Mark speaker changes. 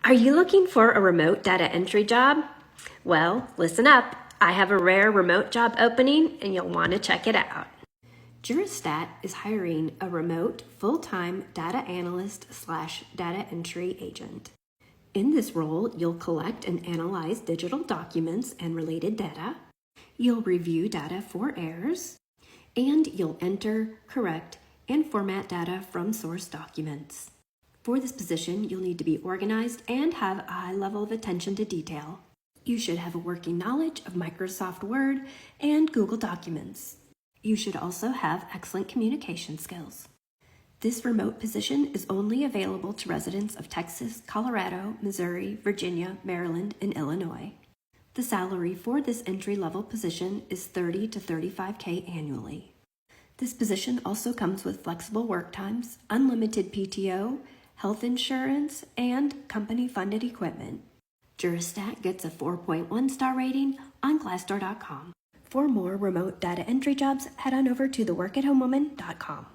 Speaker 1: Are you looking for a remote data entry job? Well, listen up. I have a rare remote job opening and you'll want to check it out. Juristat is hiring a remote full-time data analyst / data entry agent. In this role, you'll collect and analyze digital documents and related data. You'll review data for errors, and you'll enter, correct, and format data from source documents. For this position, you'll need to be organized and have a high level of attention to detail. You should have a working knowledge of Microsoft Word and Google Documents. You should also have excellent communication skills. This remote position is only available to residents of Texas, Colorado, Missouri, Virginia, Maryland, and Illinois. The salary for this entry-level position is $30,000 to $35,000 annually. This position also comes with flexible work times, unlimited PTO, health insurance, and company-funded equipment. Juristat gets a 4.1 star rating on Glassdoor.com. For more remote data entry jobs, head on over to theworkathomewoman.com.